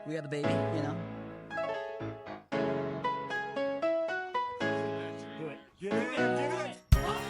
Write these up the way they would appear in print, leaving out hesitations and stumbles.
We got the baby, you know. Do it. Give it.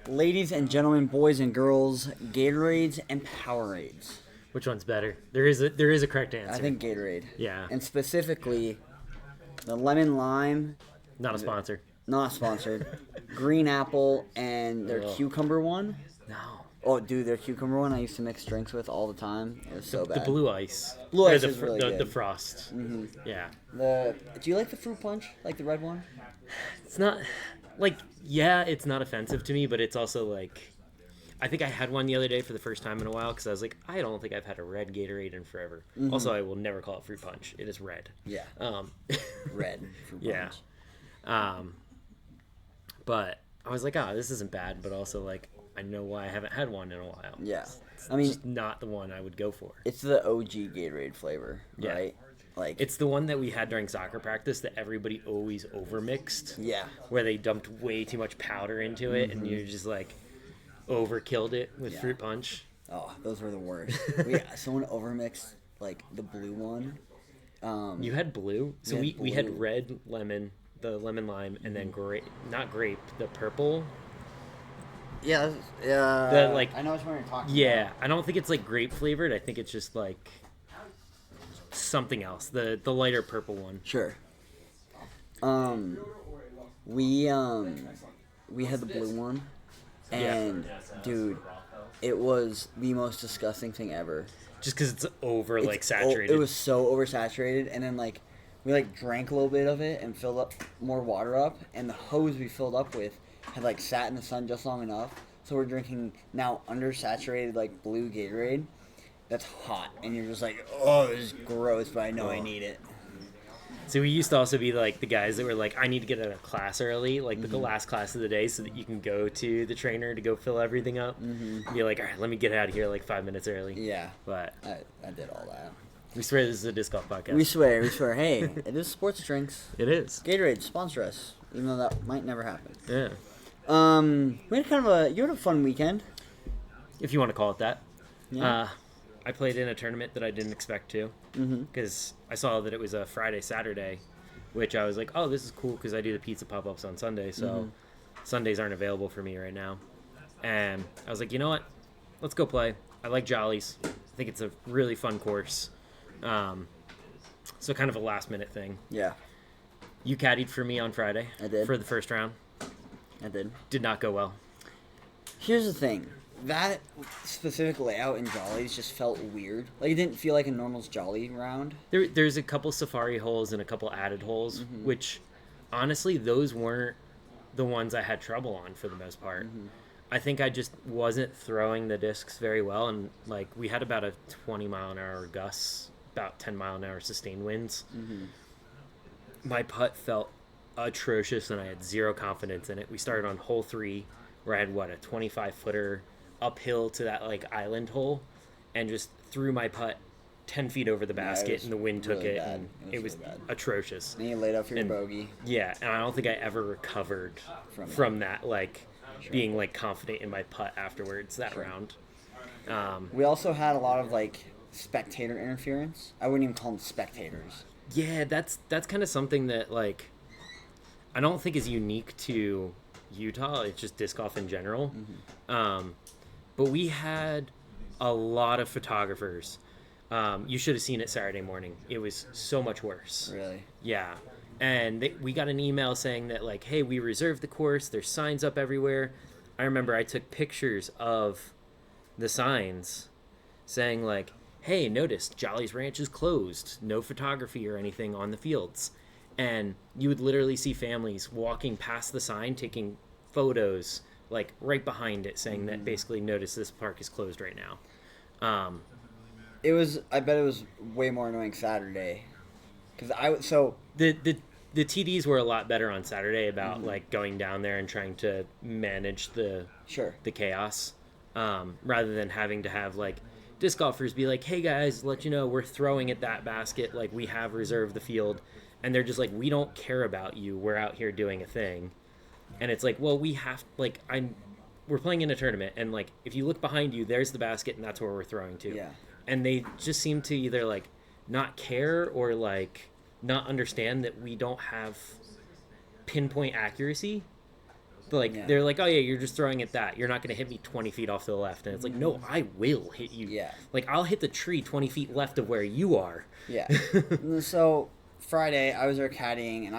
Ladies and gentlemen, boys and girls, Gatorades and Powerades. Which one's better? There is a correct answer. I think Gatorade. Yeah. And specifically, the lemon lime. Not a sponsor. Not sponsored. Green apple and their cucumber one. No. Oh, dude, their cucumber one I used to mix drinks with all the time. It was so bad. The blue ice. Blue Or ice the, is really the, good. the frost. Mm-hmm. Yeah. Do you like the fruit punch? Like the red one? It's not like it's not offensive to me, but it's also like I think I had one the other day for the first time in a while because I was like, I don't think I've had a red Gatorade in forever. Mm-hmm. Also, I will never call it fruit punch. It is red. Yeah. Red fruit punch. Yeah. But I was like, this isn't bad, but also like I know why I haven't had one in a while. Yeah. It's I mean, just not the one I would go for. it's the OG Gatorade flavor, Yeah. right? Like It's the one that we had during soccer practice that everybody always overmixed. yeah. Where they dumped way too much powder into it, and you just like overkilled it with Yeah. fruit punch. Oh, those were the worst. Someone overmixed like the blue one. You had blue, so We had we had blue. red lemon, the lemon lime, and then not grape, the purple. Yeah, The, like- I know which one you're talking Yeah, about. I don't think it's like grape flavored. I think it's just like something else. The lighter purple one. Sure. We had the blue one, and dude, it was the most disgusting thing ever. Just because it's over like It's saturated. It was so oversaturated, and then like we like drank a little bit of it and filled up more water up, and the hose we filled up with had like sat in the sun just long enough, so we're drinking now undersaturated like blue Gatorade that's hot, and you're just like, oh, this is gross, but I know I need it. So we used to also be like the guys that were like, I need to get out of class early, like the last class of the day, so that you can go to the trainer to go fill everything up. Mm-hmm. Be like, all right, let me get out of here like 5 minutes early. Yeah, But I did all that. we swear this is a disc golf podcast. We swear. Hey, it is sports drinks. It is. Gatorade, sponsor us, even though that might never happen. Yeah. We had you had a fun weekend. If you want to call it that. Yeah. I played in a tournament that I didn't expect to, because I saw that it was a Friday, Saturday, which I was like, oh, this is cool because I do the pizza pop-ups on Sunday, so Sundays aren't available for me right now. And I was like, you know what? Let's go play. I like Jolly's. I think it's a really fun course. So kind of a last-minute thing. Yeah, You caddied for me on Friday. I did. For the first round. I did. Did not go well. Here's the thing. That specific layout in Jolley's just felt weird. Like, it didn't feel like a normal Jolley round. There's a couple safari holes and a couple added holes, which honestly, those weren't the ones I had trouble on for the most part. I think I just wasn't throwing the discs very well, and like we had about a 20-mile-an-hour gusts, about 10-mile-an-hour sustained winds. My putt felt atrocious, and I had zero confidence in it. We started on hole 3, where I had a 25-footer uphill to that like island hole, and just threw my putt 10 feet over the basket, was and the wind really took it, bad. and It it was was really bad. atrocious. And you laid up for your And- bogey. Yeah, and I don't think I ever recovered from that, like being like confident in my putt afterwards that round. We also had a lot of like spectator interference. I wouldn't even call them spectators. Yeah, that's kind of something that like I don't think is unique to Utah. It's just disc golf in general. But we had a lot of photographers. You should have seen it Saturday morning. It was so much worse. Really? Yeah. And we got an email saying that, like, hey, we reserved the course. There's signs up everywhere. I remember I took pictures of the signs saying, like, hey, notice Jolley's Ranch is closed. No photography or anything on the fields. And you would literally see families walking past the sign, taking photos, like, right behind it, saying that basically, notice this park is closed right now. I bet it was way more annoying Saturday. The TDs were a lot better on Saturday about like going down there and trying to manage the chaos, rather than having to have like disc golfers be like, hey guys, let you know we're throwing at that basket, like we have reserved the field, and they're just like, we don't care about you, we're out here doing a thing. And it's like, well, we have, like, we're playing in a tournament, and like if you look behind you, there's the basket and that's where we're throwing to. Yeah. And they just seem to either like not care or like not understand that we don't have pinpoint accuracy. But like they're like, oh yeah, you're just throwing at that. You're not going to hit me 20 feet off to the left. And it's like, no, I will hit you. Yeah. Like I'll hit the tree 20 feet left of where you are. Yeah. So Friday I was there caddying and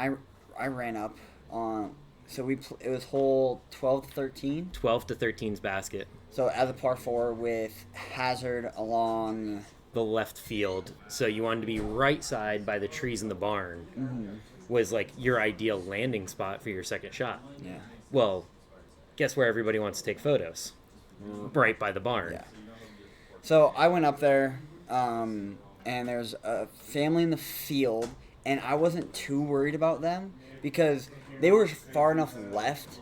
I ran up on. So it was hole 12 to 13. 12 to 13's basket. So as a par 4 with hazard along the left field, so you wanted to be right side by the trees in the barn, was like your ideal landing spot for your second shot. Yeah. Well, guess where everybody wants to take photos? Right by the barn. Yeah. So I went up there, and there's a family in the field, and I wasn't too worried about them because they were far enough left.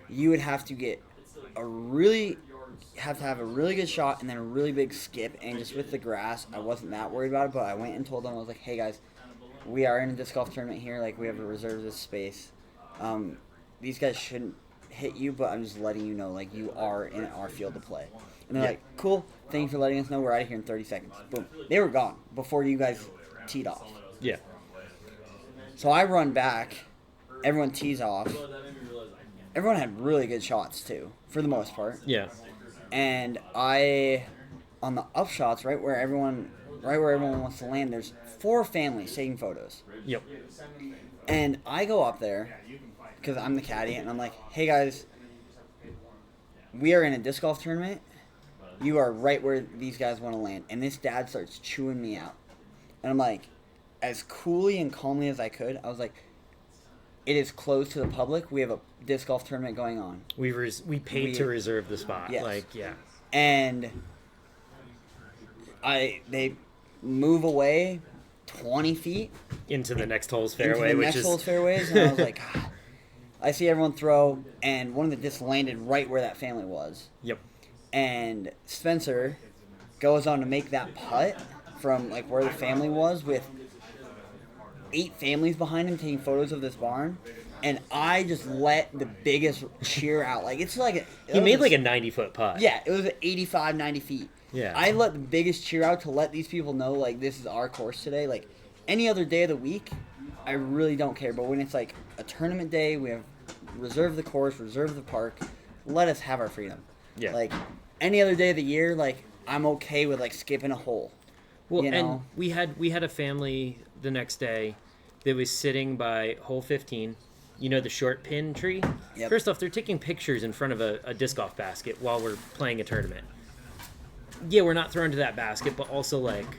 You would have to have a really good shot and then a really big skip, and just with the grass I wasn't that worried about it. But I went and told them, I was like, hey guys, we are in a disc golf tournament here, like we have to reserve this space. These guys shouldn't hit you, but I'm just letting you know, like, you are in our field to play. And they're like, cool, thank you for letting us know, we're out of here in 30 seconds. Boom. They were gone before you guys teed off. Yeah. So I run back, everyone tees off. Everyone had really good shots too, for the most part. Yeah. And on the up shots, right where everyone wants to land, there's 4 families taking photos. Yep. And I go up there, because I'm the caddy, and I'm like, hey guys, we are in a disc golf tournament. You are right where these guys want to land. And this dad starts chewing me out. And I'm like, as coolly and calmly as I could, I was like, it is closed to the public. We have a disc golf tournament going on. We paid to reserve the spot. Yes. Like, yeah. And they move away 20 feet into the next hole's fairway, hole's fairways, and I was like, God. I see everyone throw, and one of the discs landed right where that family was. Yep. And Spencer goes on to make that putt from like where the family was with 8 families behind him taking photos of this barn, and I just let the biggest cheer out. Like it's like he made like a 90-foot putt. Yeah, it was 85, 90 feet. Yeah. I let the biggest cheer out to let these people know, like, this is our course today. Like any other day of the week, I really don't care. But when it's like a tournament day, we have reserve the course, reserve the park, let us have our freedom. Yeah. Like any other day of the year, like I'm okay with like skipping a hole. Well, you know? and we had a family the next day that was sitting by hole 15. You know, the short pin tree? Yep. First off, they're taking pictures in front of a disc golf basket while we're playing a tournament. Yeah, we're not thrown to that basket, but also, like,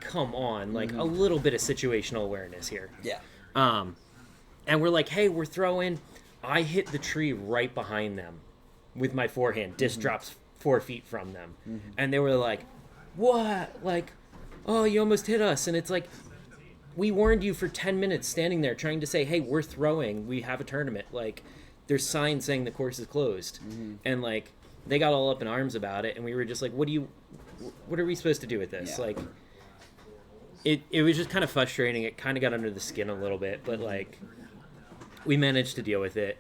come on. Like, a little bit of situational awareness here. Yeah. And we're like, hey, we're throwing. I hit the tree right behind them with my forehand. Disc drops 4 feet from them. And they were like, what? Like, oh, you almost hit us. And it's like, we warned you for 10 minutes standing there trying to say, hey, we're throwing. We have a tournament. Like, there's signs saying the course is closed. And, like, they got all up in arms about it. And we were just like, what are we supposed to do with this? Yeah. Like, it was just kind of frustrating. It kind of got under the skin a little bit. But, like, we managed to deal with it.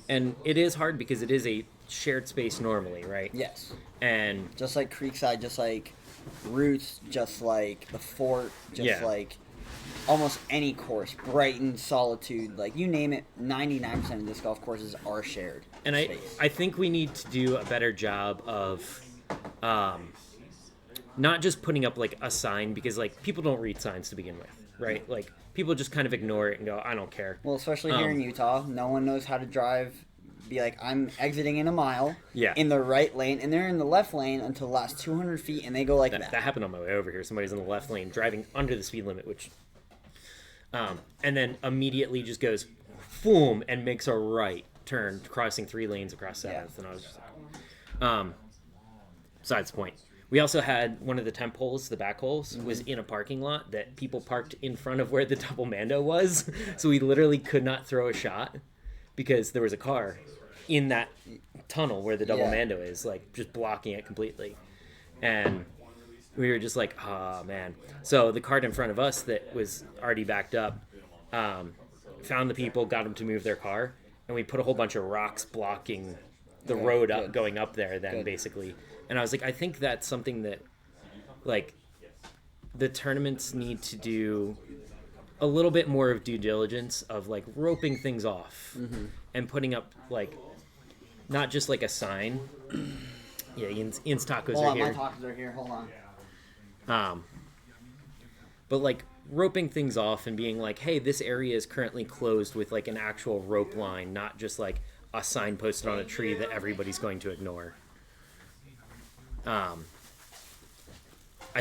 And it is hard because it is a shared space normally, right? Yes. And just like Creekside, just like Roots, just like the Fort, just like almost any course, Brighton, Solitude, like you name it, 99% of disc golf courses are shared. And space. I think we need to do a better job of not just putting up like a sign, because like people don't read signs to begin with, right? Like people just kind of ignore it and go, I don't care. Well, especially here in Utah, no one knows how to drive. Be like, I'm exiting in a mile in the right lane, and they're in the left lane until the last 200 feet, and they go like that. That happened on my way over here. Somebody's in the left lane driving under the speed limit, which, and then immediately just goes, boom, and makes a right turn, crossing 3 lanes across 7th, and I was just like, besides the point. We also had one of the temp holes, the back holes, was in a parking lot that people parked in front of where the double mando was, so we literally could not throw a shot because there was a car in that tunnel where the double mando is, like just blocking it completely. And we were just like, oh man. So the cart in front of us that was already backed up found the people, got them to move their car, and we put a whole bunch of rocks blocking the road up going up there then basically. And I was like, I think that's something that like the tournaments need to do a little bit more of due diligence of like roping things off and putting up like not just like a sign. Yeah, Ian's tacos are here. My tacos are here. Hold on. But like roping things off and being like, hey, this area is currently closed with like an actual rope line, not just like a sign posted on a tree that everybody's going to ignore. I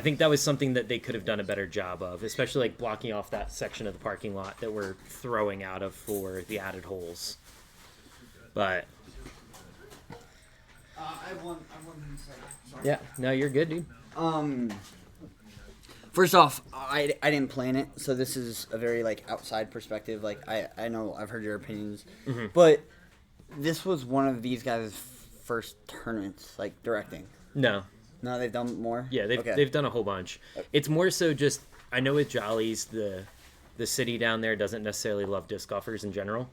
think that was something that they could have done a better job of, especially like blocking off that section of the parking lot that we're throwing out of for the added holes. But I have one sorry. Yeah, no, you're good, dude. First off, I didn't plan it, so this is a very like outside perspective. Like I know I've heard your opinions, but this was one of these guys' first tournaments, like directing. No, they've done more. Yeah, they've done a whole bunch. It's more so just I know with Jolley's the city down there doesn't necessarily love disc golfers in general.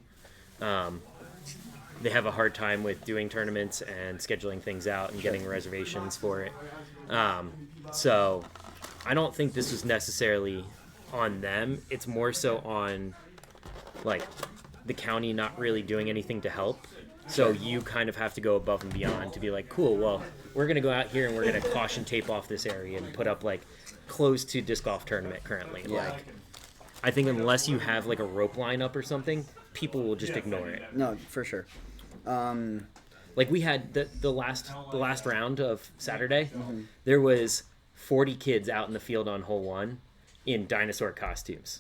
They have a hard time with doing tournaments and scheduling things out and getting reservations for it. So I don't think this was necessarily on them. It's more so on like the county not really doing anything to help. So you kind of have to go above and beyond to be like, cool, well, we're going to go out here and we're going to caution tape off this area and put up like close to disc golf tournament currently. Yeah. Like, I think unless you have like a rope line up or something, people will just ignore it. No, for sure. Like we had the last round of Saturday, there was 40 kids out in the field on hole 1 in dinosaur costumes,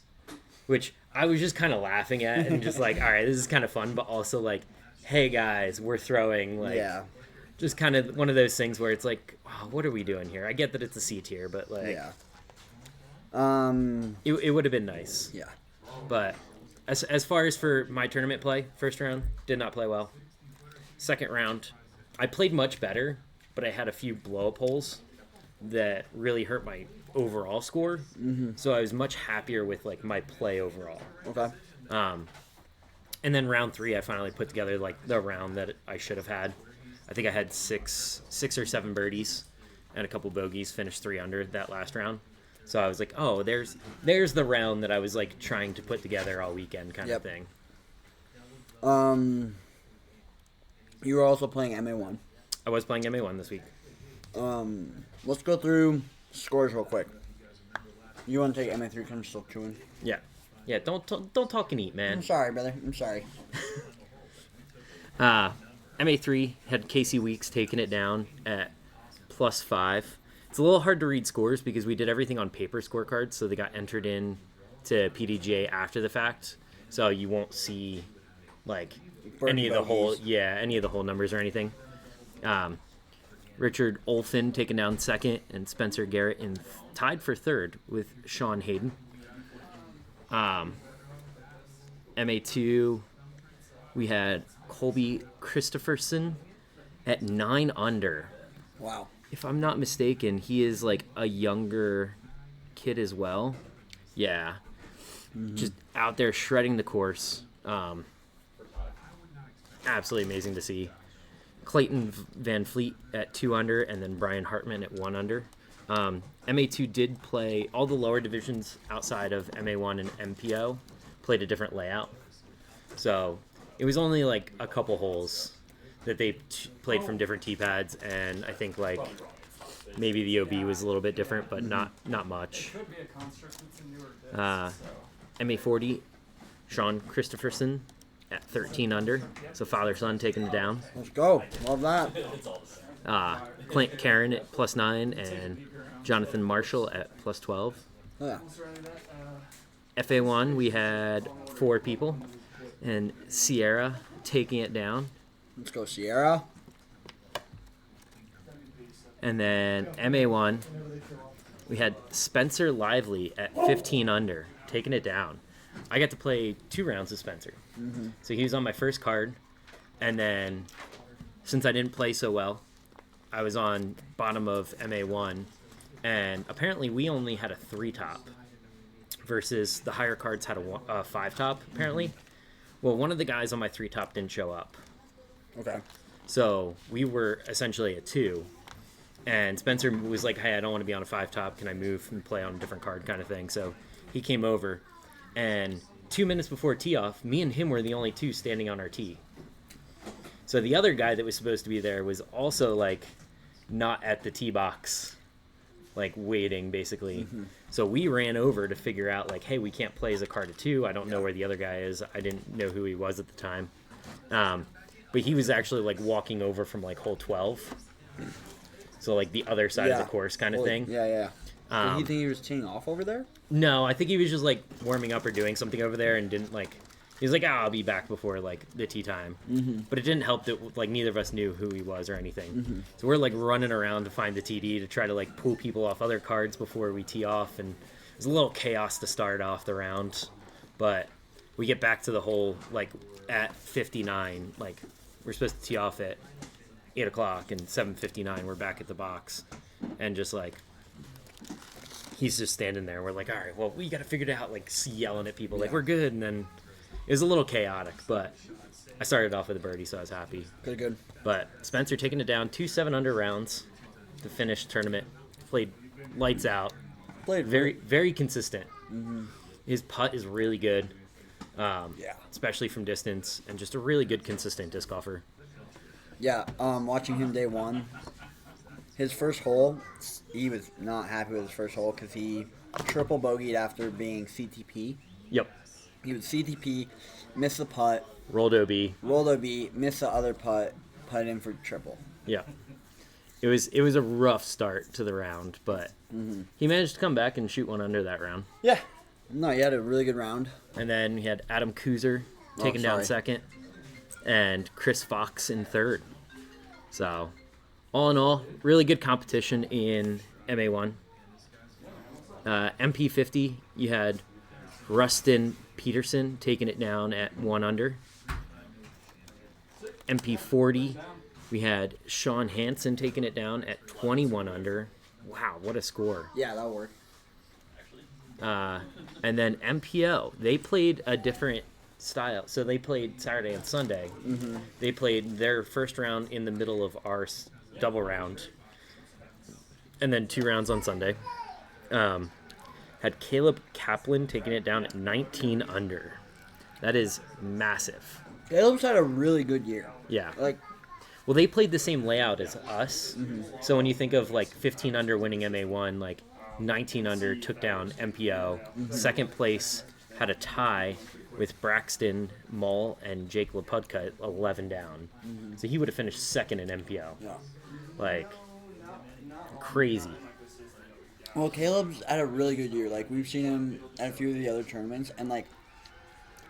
which I was just kind of laughing at and just like, all right, this is kind of fun, but also like, hey guys, we're throwing like, just kind of one of those things where it's like, wow, what are we doing here? I get that it's a C tier, but like, it would have been nice. Yeah. But as far as for my tournament play, first round did not play well. Second round, I played much better, but I had a few blow-up holes that really hurt my overall score. So I was much happier with like my play overall. Okay. And then round 3, I finally put together like the round that I should have had. I think I had six or 7 birdies and a couple bogeys. Finished 3 under that last round. So I was like, oh, there's the round that I was like trying to put together all weekend kind of thing. You were also playing MA1. I was playing MA1 this week. Let's go through scores real quick. You want to take MA3 because I'm still chewing? Yeah. Yeah, don't talk and eat, man. I'm sorry, brother. I'm sorry. MA3 had Casey Weeks taking it down at +5. It's a little hard to read scores because we did everything on paper scorecards, so they got entered in to PDGA after the fact. So you won't see like any of the whole numbers or anything. Richard Olfen taking down 2nd, and Spencer Garrett tied for 3rd with Sean Hayden. MA2, we had Colby Christopherson at 9 under. Wow. If I'm not mistaken, he is like a younger kid as well. Yeah. Just out there shredding the course. Absolutely amazing to see. Clayton Van Fleet at 2 under, and then Brian Hartman at 1 under. MA2 did play all the lower divisions outside of MA1 and MPO played a different layout. So it was only like a couple holes that they played from different tee pads, and I think like maybe the OB was a little bit different, but not much. MA40, Sean Christopherson at 13 under, so father-son taking it down. Let's go. Love that. Clint Karen at +9 and Jonathan Marshall at +12. Oh, yeah. FA1, we had 4 people, and Sierra taking it down. Let's go, Sierra. And then MA1, we had Spencer Lively at 15 under, taking it down. I got to play 2 rounds with Spencer. Mm-hmm. So he was on my first card, and then since I didn't play so well, I was on bottom of MA1, and apparently we only had a 3-top versus the higher cards had a 5-top, apparently. Well, one of the guys on my 3-top didn't show up. Okay. So we were essentially a 2. And Spencer was like, hey, I don't want to be on a 5-top. Can I move and play on a different card kind of thing? So he came over. And 2 minutes before tee off, me and him were the only 2 standing on our tee. So the other guy that was supposed to be there was also like not at the tee box, like waiting basically. Mm-hmm. So we ran over to figure out like, hey, we can't play as a card of 2. I don't know where the other guy is. I didn't know who he was at the time. But he was actually like walking over from like hole 12. So like the other side of the course kind of thing. Yeah. Did you think he was teeing off over there? No, I think he was just like warming up or doing something over there and didn't like. He was like, I'll be back before like the tee time. Mm-hmm. But it didn't help that like neither of us knew who he was or anything. Mm-hmm. So we're like running around to find the TD to try to like pull people off other cards before we tee off, and it was a little chaos to start off the round. But we get back to the hole like at 59. Like we're supposed to tee off at 8 o'clock, and 7:59 we're back at the box, and just like he's just standing there. We're like, all right, well, we got to figure it out. Like yelling at people, like we're good, and then it was a little chaotic. But I started off with a birdie, so I was happy. Good. But Spencer taking it down 2 7-under rounds to finish tournament. Played lights out. Played very consistent. Mm-hmm. His putt is really good. Yeah. Especially from distance, and just a really good consistent disc golfer. Yeah, watching him day one, his first hole, he was not happy with his first hole because he triple bogeyed after being CTP. Yep. He was CTP, missed the putt. Rolled OB, missed the other putt in for triple. Yeah. It was a rough start to the round, but he managed to come back and shoot one under that round. Yeah. No, he had a really good round. And then we had Adam Kuzer taken down second, and Chris Fox in third. So, all in all, really good competition in MA1. MP50, you had Rustin Peterson taking it down at 1 under. MP40, we had Sean Hansen taking it down at 21 under. Wow, what a score. Yeah, that'll work. And then MPO, they played a different style. So they played Saturday and Sunday. Mm-hmm. They played their first round in the middle of our double round, and then 2 rounds on Sunday. Had Caleb Kaplan taking it down at 19 under. That is massive. Caleb's had a really good year. Yeah. Well, they played the same layout as us. Mm-hmm. So when you think of like 15 under winning MA1, like 19 under took down MPO. Mm-hmm. Second place had a tie with Braxton Mull and Jake Lepudka at 11 down. Mm-hmm. So he would have finished second in MPO. Yeah. Like, crazy. Well, Caleb's had a really good year. Like, we've seen him at a few of the other tournaments, and, like,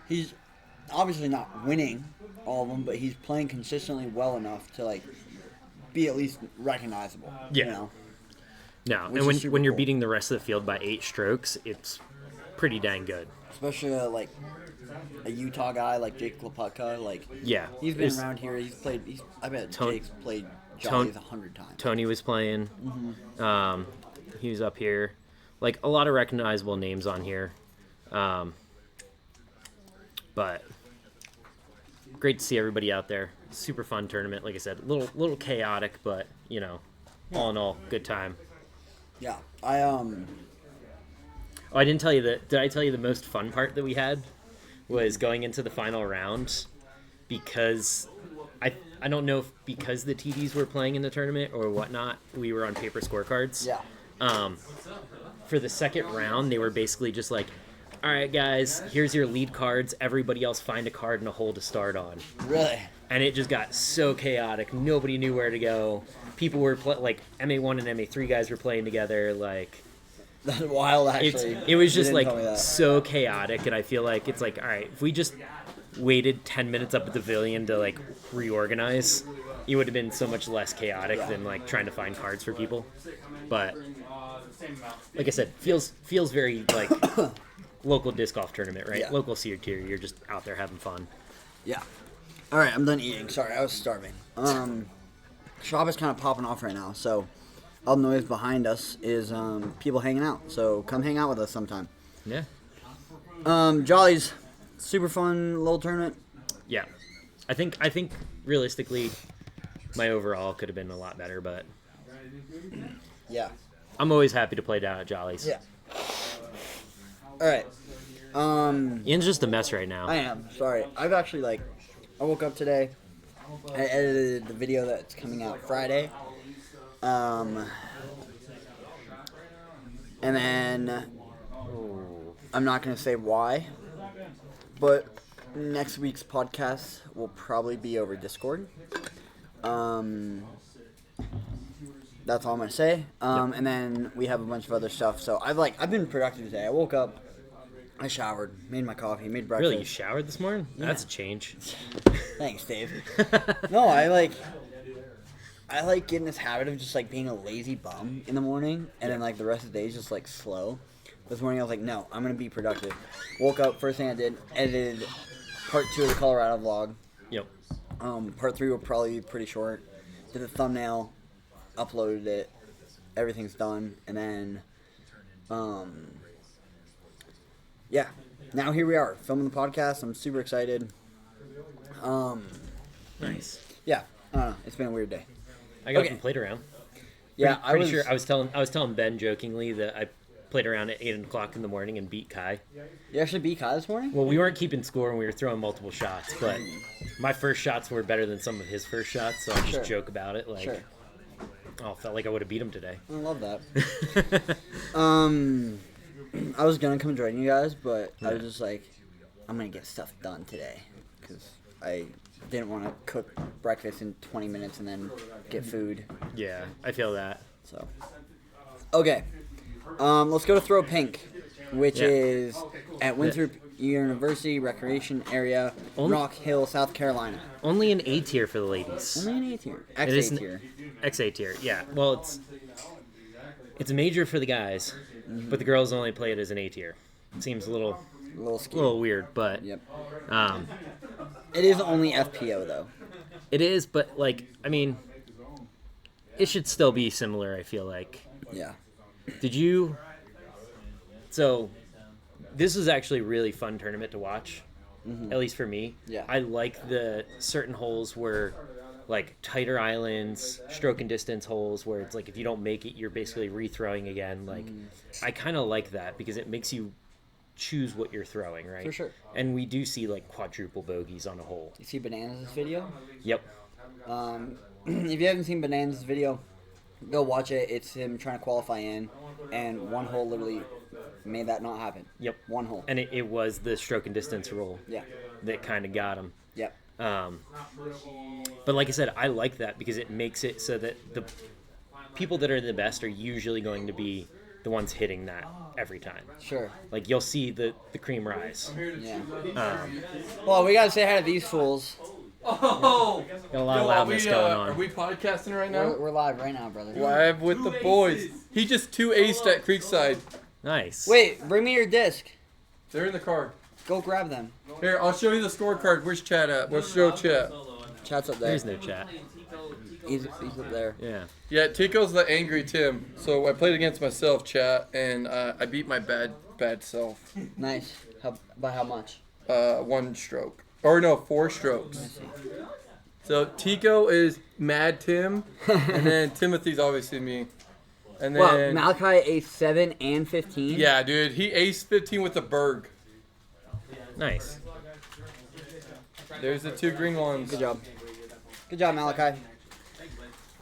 he's obviously not winning all of them, but he's playing consistently well enough to, like, be at least recognizable. Yeah. You know? No, Which and when you're beating the rest of the field by 8 strokes, it's pretty dang good. Especially, like, a Utah guy like Jake Lepudka. Like, yeah. He's been around here. I bet Jake's played Jolley 100 times. Tony was playing. Mm-hmm. He was up here. Like, a lot of recognizable names on here. But great to see everybody out there. Super fun tournament. Like I said, little chaotic, but, all in all, good time. Yeah, Oh, I didn't tell you that. Did I tell you the most fun part that we had was going into the final round because I don't know if because the TDs were playing in the tournament or whatnot, we were on paper scorecards. Yeah. For the second round, they were basically just like, all right, guys, here's your lead cards. Everybody else find a card and a hole to start on. Really? And it just got so chaotic. Nobody knew where to go. People were like MA1 and MA3 guys were playing together. Like That's wild, actually. it was You just didn't tell me like that. so chaotic, and I feel like it's like, all right, if we just waited 10 minutes up at the pavilion to like reorganize, it would have been so much less chaotic than like trying to find cards for people. But like I said, feels very like local disc golf tournament, right? Yeah. Local tier. You're just out there having fun. Yeah. All right, I'm done eating. Sorry, I was starving. Shop is kind of popping off right now, so all the noise behind us is people hanging out. So come hang out with us sometime. Yeah. Jolley's super fun little tournament. Yeah. I think realistically, my overall could have been a lot better, but Yeah. I'm always happy to play down at Jolley's. Yeah. All right. Ian's just a mess right now. I am. Sorry. I've actually, I woke up today. I edited the video that's coming out Friday. And then I'm not going to say why, but next week's podcast will probably be over Discord. That's all I'm going to say. And then we have a bunch of other stuff. So I've been productive today. I woke up, I showered, made my coffee, made breakfast. Really, you showered this morning? Yeah. That's a change. Thanks, Dave. No, I like getting this habit of just being a lazy bum in the morning, and then the rest of the day is just slow. This morning I was like, no, I'm gonna be productive. Woke up, first thing I did, edited part 2 of the Colorado vlog. Yep. Part 3 will probably be pretty short. Did the thumbnail, uploaded it, everything's done, and then, yeah. Now here we are, filming the podcast. I'm super excited. Nice. Yeah, I don't know. It's been a weird day. I got Okay. up and played around. Yeah, Pretty sure I was telling Ben jokingly that I played around at 8 o'clock in the morning and beat Kai. You actually beat Kai this morning? Well, we weren't keeping score and we were throwing multiple shots, but my first shots were better than some of his first shots, so I just Sure. joke about it. Sure. Oh, felt like I would have beat him today. I love that. I was gonna come join you guys, but I was just like, I'm gonna get stuff done today because I didn't want to cook breakfast in 20 minutes and then get food. Yeah, I feel that. So, okay, let's go to Throw Pink, which Yeah. is at Winthrop University Recreation Area, Only- Rock Hill, South Carolina. Only an A tier for the ladies. Only an A tier, It is XA tier. XA tier, yeah. Well, it's a major for the guys, but the girls only play it as an A tier. It seems a little A little skewed. weird, but Yep. um, It is only FPO though. it is. But I mean, it should still be similar. I feel like. Yeah. Did you? So, this is actually a really fun tournament to watch, at least for me. Yeah. I like the certain holes where, tighter islands, stroke and distance holes, where it's if you don't make it, you're basically rethrowing again. I kind of like that because it makes you choose what you're throwing, right? For sure. And we do see quadruple bogeys on a hole. You see Bananas' video? Yep. If you haven't seen Bananas' video, go watch it. It's him trying to qualify in, and one hole literally made that not happen. Yep. One hole. And it was the stroke and distance roll Yeah. that kind of got him. Yep. But like I said, I like that because it makes it so that the people that are the best are usually going to be the ones hitting that every time. Sure. You'll see the cream rise. Yeah. Um, Well, we gotta say hi to these fools. Oh! got a lot of loudness going Are on. we podcasting right We're, now? we're live right now, brother. Live with the boys. He just 2-aced at Creekside. Nice. Wait, bring me your disc. They're in the car. Go grab them. Here, I'll show you the scorecard. Where's Chad at? Let's show Chad. Chat's up there. There's no chat. He's up there. Yeah. Yeah, Tico's the angry Tim. So I played against myself, chat, and I beat my bad self. Nice. By how much? 1 stroke. Or no, 4 strokes. So Tico is Mad Tim, and then Timothy's obviously me. And Well, then Malachi ace 7 and 15. yeah, dude, he aced 15 with the Berg. Nice. There's the 2 green ones. Good job. Good job, Malachi.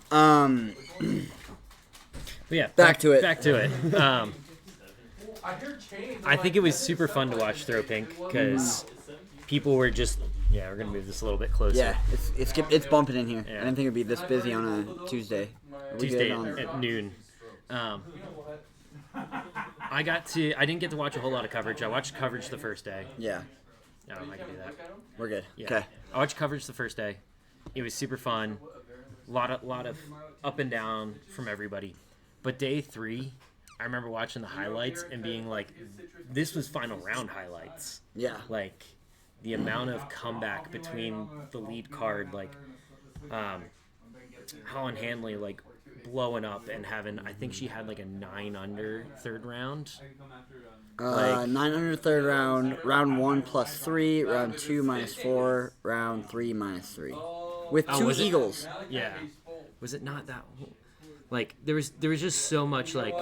But yeah, Back to it. Back to it. I think it was super fun to watch Throw Pink because people were just. Yeah, we're gonna move this a little bit closer. Yeah, it's bumping in here. Yeah. I didn't think it'd be this busy on a Tuesday. Are we Tuesday good on- at noon. I didn't get to watch a whole lot of coverage. I watched coverage the first day. Yeah, I can do that. we're good. Yeah. Okay. I watched coverage the first day. It was super fun. Lot of up and down from everybody. But day 3, I remember watching the highlights and being like, this was final round highlights. Yeah. Like the amount of comeback between the lead card, like Holland Hanley like blowing up and having, I think she had like a 9 under third round. 9 under third round, round 1 plus 3, round 2 minus 4, round 3 minus 3, with 2 was it? eagles. Yeah. Was it not that? Like there was just so much like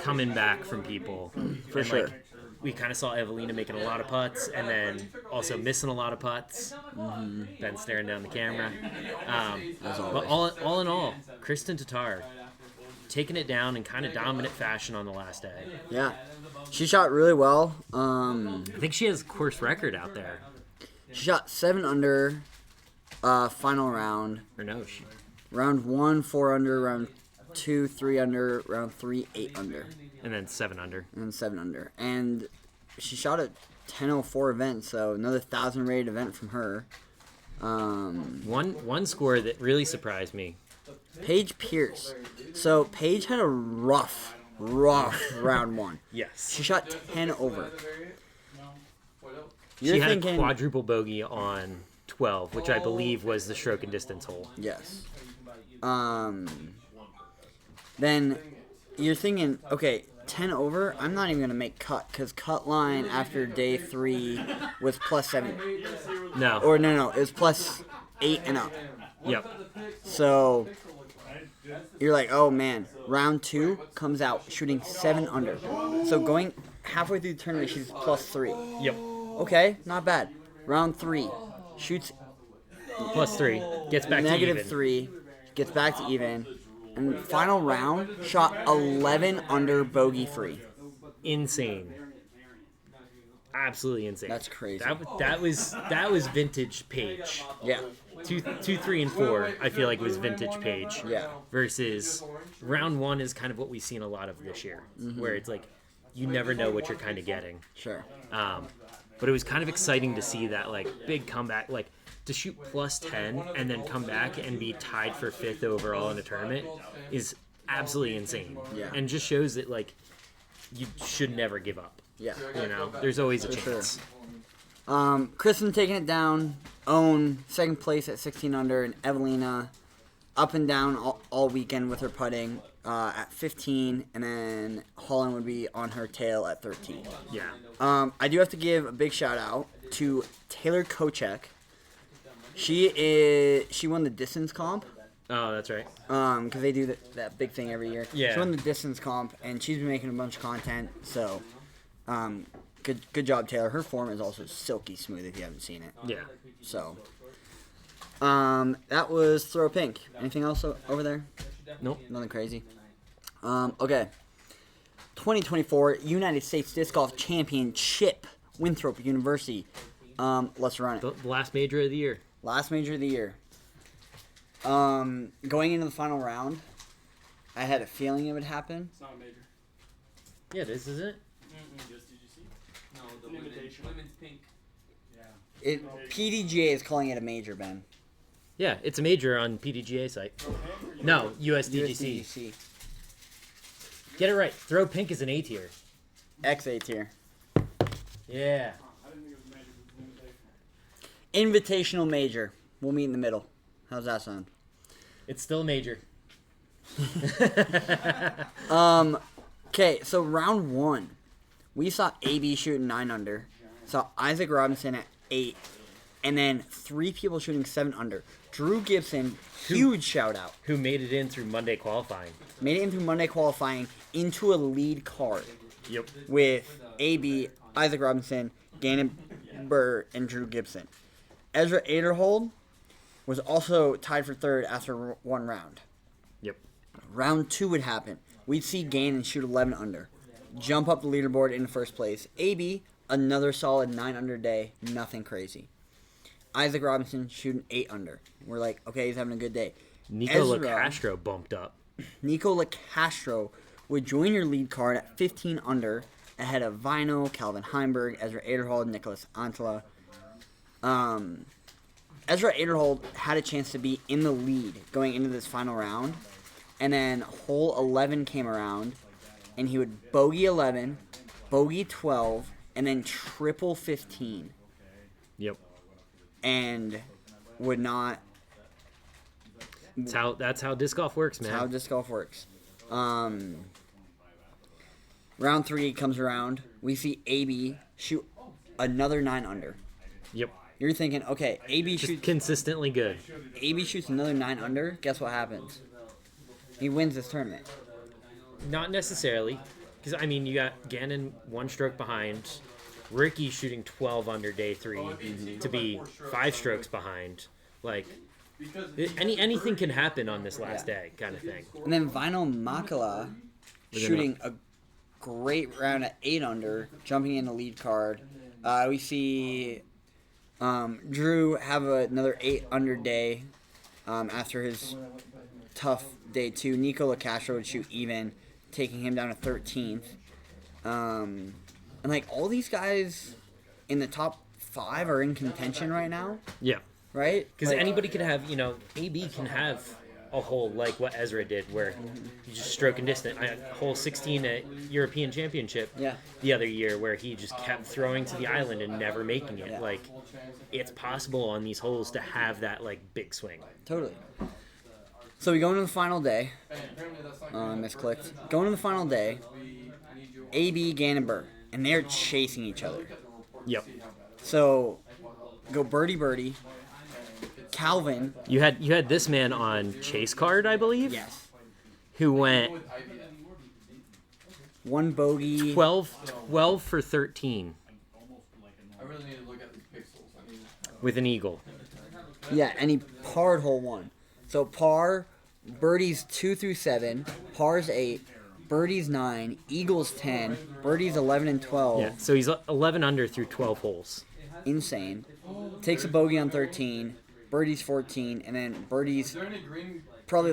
coming back from people. For And, sure. Like, we kind of saw Evelina making a lot of putts and then also missing a lot of putts. Ben staring down the camera. But all in all, Kristen Tatar taking it down in kind of dominant fashion on the last day. Yeah, she shot really well. I think she has course record out there. She shot 7 under, final round. Or no, Round 1, 4 under. Round 2, 3 under. Round 3, 8 under. and then 7 under. And 7 under. And she shot a 10:04 event, so another 1,000 rated event from her. One score that really surprised me. Paige Pierce. So Paige had a rough round 1. Yes. She shot 10 over. She had a quadruple bogey on 12, which I believe was the stroke and distance hole. Yes. Then you're thinking, okay, 10 over, I'm not even going to make cut, because cut line after day 3 was plus 7. No. Or no, it was plus 8 and up. Yep. So you're like, oh man, round 2 comes out shooting 7 under. So going halfway through the tournament, she's plus 3. Yep. Okay, not bad. Round 3, shoots Plus 3. Gets back to negative even. 3, gets back to even. And final round, shot 11 under bogey free. Insane. Absolutely insane. That's crazy. That was vintage Paige. Yeah. 2, 3, and 4. I feel like was vintage Paige. Yeah. Versus round 1 is kind of what we've seen a lot of this year, where it's like you never know what you're kind of getting. Sure. But it was kind of exciting to see that like big comeback, like to shoot plus 10 and then come back and be tied for 5th overall in a tournament is absolutely insane. Yeah. And just shows that like you should never give up. Yeah. You know, there's always a For sure. chance. Kristen taking it down. Own second place at 16 under, and Evelina up and down all weekend with her putting at 15, and then Holland would be on her tail at 13. Yeah. I do have to give a big shout out to Taylor Kochek. She won the distance comp. Oh, that's right. Because they do that big thing every year. Yeah. She won the distance comp, and she's been making a bunch of content. So, good job, Taylor. Her form is also silky smooth if you haven't seen it. Yeah. So, that was Throw Pink. Anything else over there? Nope. Nothing crazy. Okay. 2024 United States Disc Golf Championship, Winthrop University. Let's run it. The last major of the year. Last major of the year. Going into the final round, I had a feeling it would happen. It's not a major. Yeah, it is, isn't it? Just DGC? No, the women's pink. Yeah. PDGA is calling it a major, Ben. Yeah, it's a major on PDGA site. No, USDGC. USDGC. Get it right. Throw Pink is an A tier. XA tier. Yeah. I didn't think it was a major. It was an invitation. Invitational major. We'll meet in the middle. How's that sound? It's still a major. Okay, so round 1, we saw AB shooting 9 under, saw Isaac Robinson at 8, and then 3 people shooting 7 under. Drew Gibson, huge shout out. Who made it in through Monday qualifying. Made it into Monday qualifying into a lead card Yep. with AB, Isaac Robinson, Gannon Burr, and Drew Gibson. Ezra Aderhold was also tied for third after one round. Yep. Round 2 would happen. We'd see Gannon shoot 11 under, jump up the leaderboard in the first place. AB, another solid 9 under day, nothing crazy. Isaac Robinson shooting 8 under. We're like, okay, he's having a good day. Nico Ezra- LaCastro bumped up. Nico LaCastro would join your lead card at 15 under, ahead of Vino, Calvin Heimberg, Ezra Aderhold, Nicholas Antela. Ezra Aderhold had a chance to be in the lead going into this final round, and then hole 11 came around, and he would bogey 11, bogey 12, and then triple 15, Yep. and would not. That's how disc golf works, man. That's how disc golf works. Round 3 comes around. We see AB shoot another 9 under. Yep. You're thinking, okay, AB Just shoots consistently good. another 9 under. Guess what happens? He wins this tournament. Not necessarily, because I mean, you got Gannon 1 stroke behind, Ricky shooting 12 under day 3 to be 5 strokes behind. Like, anything can happen on this last day, kind of thing. And then Vinyl Makala shooting a great round at 8 under, jumping in the lead card. We see Drew have another 8 under day after his tough day 2. Nico LaCastro would shoot even, taking him down to 13th. And like all these guys in the top 5 are in contention right now, Yeah. right? Because Like, anybody could have, AB can have a hole like what Ezra did, where you just stroke and distant. Hole 16 at European Championship Yeah. the other year, where he just kept throwing to the island and never making it. Yeah. Like, it's possible on these holes to have that, like, big swing. Totally. So we go into the final day. I misclicked. Going into the final day, AB, Gannon, Burr, and they're chasing each other. Yep. So go birdie. Calvin. You had this man on chase card, I believe. Yes. Who went 1 bogey. 12 for 13 I really need to look at these pixels. I need with an eagle. Yeah, and he parred hole 1. So par, birdies 2 through 7, pars 8, birdies 9, eagles 10, birdies 11 and 12. Yeah. So he's 11 under through 12 holes. Insane. Takes a bogey on 13, birdies 14, and then birdies probably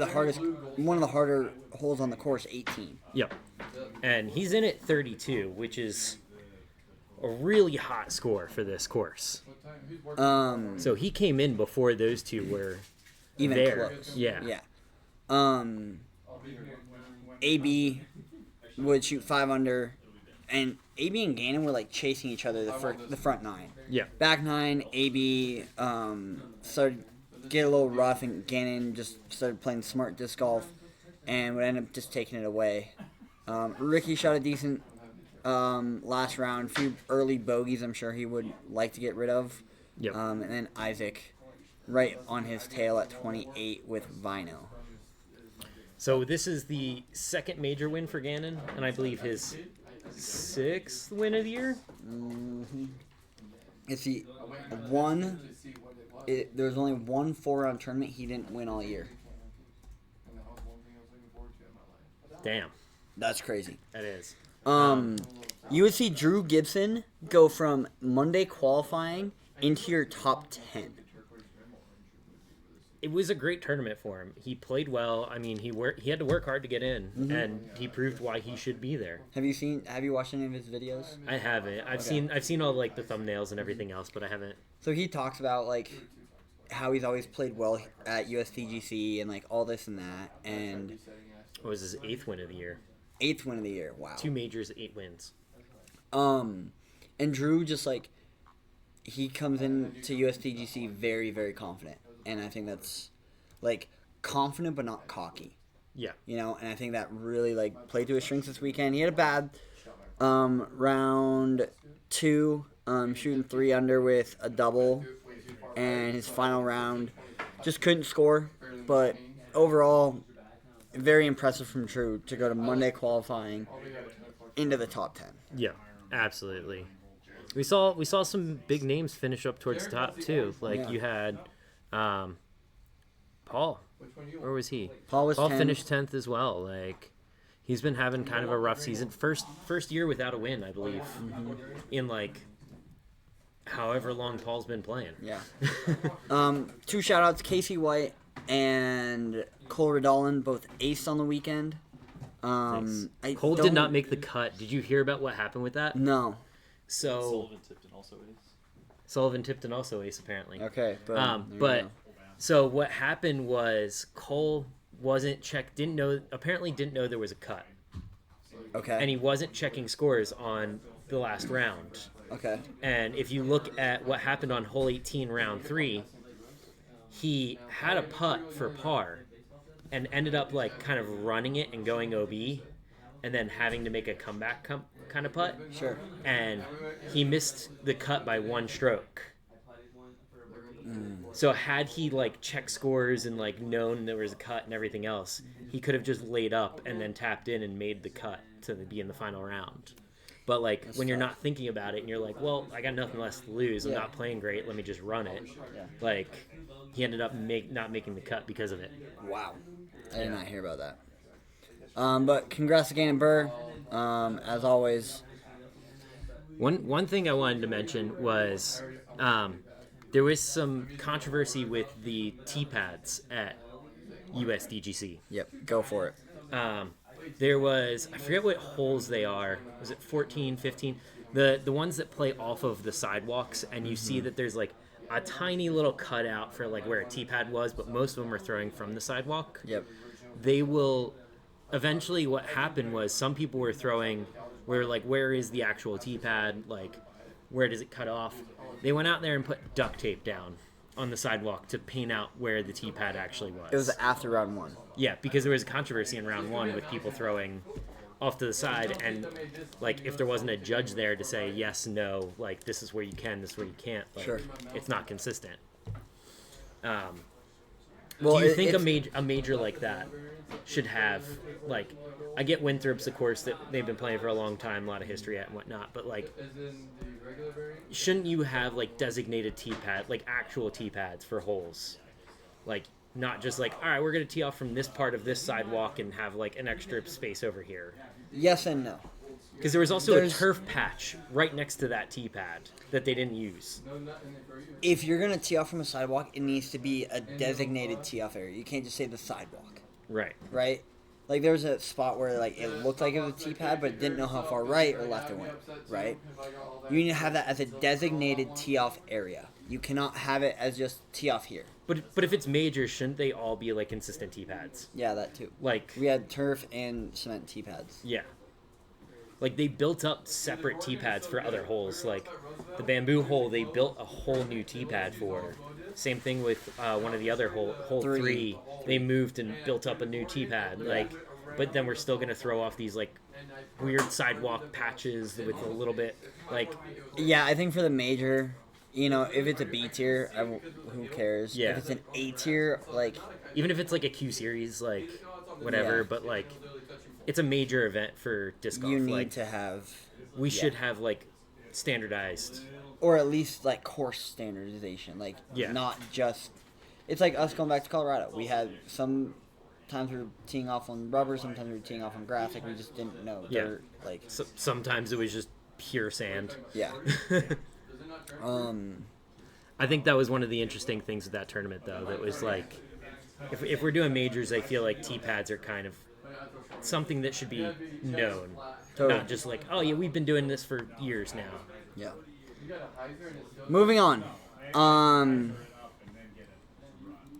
one of the harder holes on the course, 18. Yep. And he's in at 32, which is a really hot score for this course. So he came in before those two were Even there. close. Yeah. Yeah. AB would shoot 5 under, and AB and Gannon were like chasing each other the front 9. Yeah. Back 9, AB started to get a little rough, and Gannon just started playing smart disc golf, and would end up just taking it away. Ricky shot a decent last round, a few early bogeys I'm sure he would like to get rid of. Yep. And then Isaac right on his tail at 28 with Vino. So this is the second major win for Gannon, and I believe his 6th win of the year. If he won, there was only one 4-round tournament he didn't win all year. Damn, That's crazy. that is. You would see Drew Gibson go from Monday qualifying into your top 10. It was a great tournament for him. He played well. I mean, he had to work hard to get in, and he proved why he should be there. Have you watched any of his videos? I haven't. I've seen all like the thumbnails and everything else, but I haven't. So he talks about like how he's always played well at USDGC and like all this and that, and What was his 8th win of the year? 8th win of the year. Wow. 2 majors, 8 wins. And Drew just like he comes into USDGC very, very confident, and I think that's like confident but not cocky. Yeah. You know, and I think that really like played to his strengths this weekend. He had a bad round 2, shooting 3 under with a double, and his final round just couldn't score. But overall, very impressive from True to go to Monday qualifying into the top 10. Yeah, absolutely. We saw some big names finish up towards the top too. Like Yeah. you had Paul. Where was he? Paul was 10. Finished 10th as well. Like he's been having kind of a rough season. First year without a win, I believe. In like however long Paul's been playing. Yeah. Two shout outs, Casey White and Cole Redolin, both aced on the weekend. Nice. I Cole don't- did not make the cut. Did you hear about what happened with that? No. So Sullivan Tipton also is. Sullivan Tipton also ace apparently. Okay. But, there you But go. so what happened was Cole wasn't didn't know there was a cut, Okay. and he wasn't checking scores on the last round. Okay. And if you look at what happened on hole 18, round 3, he had a putt for par, and ended up like kind of running it and going OB, and then having to make a comeback kind of putt. Sure. And he missed the cut by 1 stroke. So had he like checked scores and like known there was a cut and everything else, he could have just laid up and then tapped in and made the cut to be in the final round. But like when you're not thinking about it and you're like, well, I got nothing less to lose. I'm Yeah. not playing great. Let me just run it. Yeah. Like he ended up not making the cut because of it. Wow. I did not hear about that. But congrats to Gannon Burr. As always. One thing I wanted to mention was there was some controversy with the tee pads at USDGC. Yep. Go for it. There was, I forget what holes they are. Was it 14, 15? The ones that play off of the sidewalks, and you see that there's like a tiny little cutout for like where a tee pad was, but most of them are throwing from the sidewalk. Yep. They will, eventually what happened was some people were throwing where like, where is the actual tee pad? Like, where does it cut off? They went out there and put duct tape down on the sidewalk to paint out where the tee pad actually was. It was after round 1. Yeah, because there was a controversy in round 1 with people throwing off to the side, and like if there wasn't a judge there to say yes, no, like this is where you can, this is where you can't, like Sure. it's not consistent. Well, Do you think a major like that should have like? I get Winthrop's, of course, that they've been playing for a long time, a lot of history at and whatnot, but like, shouldn't you have like designated tee pad, like actual tee pads for holes, like not just like, all right, we're gonna tee off from this part of this sidewalk and have like an extra space over here? Yes and no. Because there was also There's- a turf patch right next to that tee pad that they didn't use. If you're going to tee off from a sidewalk, it needs to be a designated tee off area. You can't just say the sidewalk, Right. right? Like there was a spot where like it looked like it was a tee pad, but it didn't know how far right or left it went, right? You need to have that as a designated tee off area. You cannot have it as just tee off here. But if it's major, shouldn't they all be like consistent tee pads? Yeah, that too. Like, We had turf and cement tee pads. yeah. Like they built up separate tee pads for other holes. Like the bamboo hole, they built a whole new tee pad for. Same thing with one of the other hole 3. They moved and built up a new tee pad. Like, but then we're still gonna throw off these like weird sidewalk patches with a little bit like. Yeah, I think for the major, you know, if it's a B tier, who cares? Yeah. If it's an A tier, like Even if it's like a Q series, like whatever, Yeah. but like it's a major event for disc golf. you need like to have, we should have like standardized. or at least like course standardization. Like Yeah. not just. It's like us going back to Colorado. We had some times we were teeing off on rubber, sometimes we were teeing off on grass. Like we just didn't know. Yeah. Dirt, like Sometimes it was just pure sand. yeah. I think that was one of the interesting things of that tournament, though. That was like, if we're doing majors, I feel like tee pads are kind of something that should be known, Totally. not just like, oh yeah, we've been doing this for years now. Yeah. Moving on.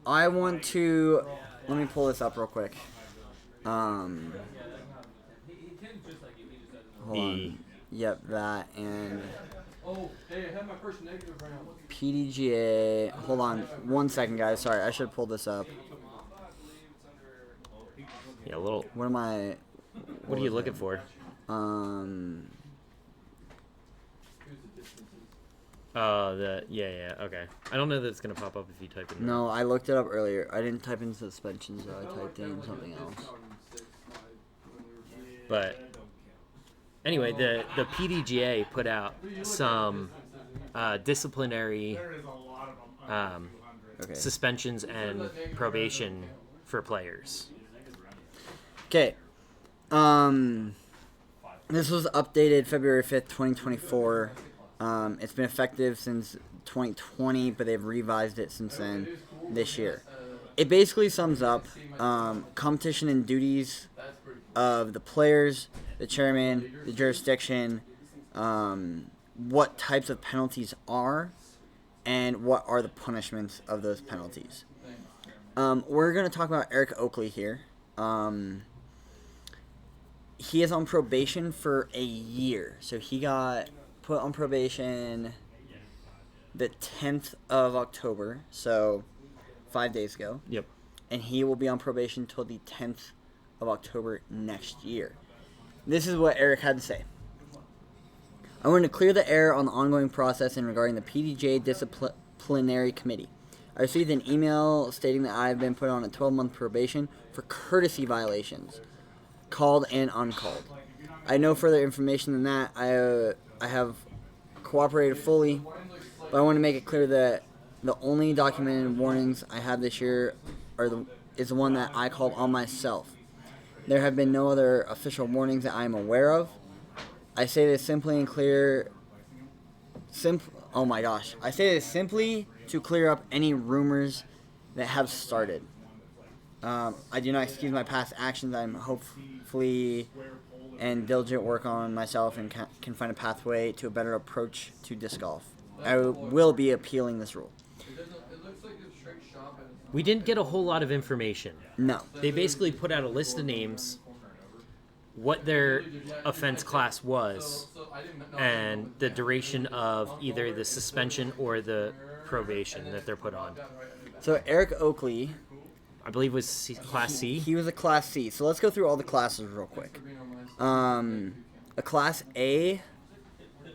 I want to. Let me pull this up real quick. Hold on. Yep, that and Oh, hey, I had my first negative round. PDGA. Hold on 1 second, guys. Sorry, I should pull this up. Yeah, a little. What am I? What are you looking for? Okay. I don't know that it's gonna pop up if you type in. No, I looked it up earlier. I didn't type in suspensions, though. I typed in something else. But anyway, the PDGA put out some disciplinary Okay. suspensions and probation for players. Okay. This was updated February 5th, 2024. It's been effective since 2020, but they've revised it since then this year. It basically sums up competition and duties of the players, the chairman, the jurisdiction, what types of penalties are, and what are the punishments of those penalties. We're going to talk about Eric Oakley here. He is on probation for a year. So he got put on probation the 10th of October, so 5 days ago. Yep. And he will be on probation till the 10th of October next year. This is what Eric had to say. I want to clear the air on the ongoing process in regarding the PDJ Disciplinary Committee. I received an email stating that I have been put on a 12-month probation for courtesy violations, called and uncalled. I have no further information than that. I have cooperated fully, but I want to make it clear that the only documented warnings I have this year is the one that I called on myself. There have been no other official warnings that I am aware of. I say this simply and clear. I say this simply to clear up any rumors that have started. I do not excuse my past actions. I'm hopefully and diligent work on myself and can find a pathway to a better approach to disc golf. I will be appealing this rule. We didn't get a whole lot of information. No. They basically put out a list of names, what their offense class was, and the duration of either the suspension or the probation that they're put on. So Eric Oakley, I believe was Class C. He was a Class C. So let's go through all the classes real quick. A Class A,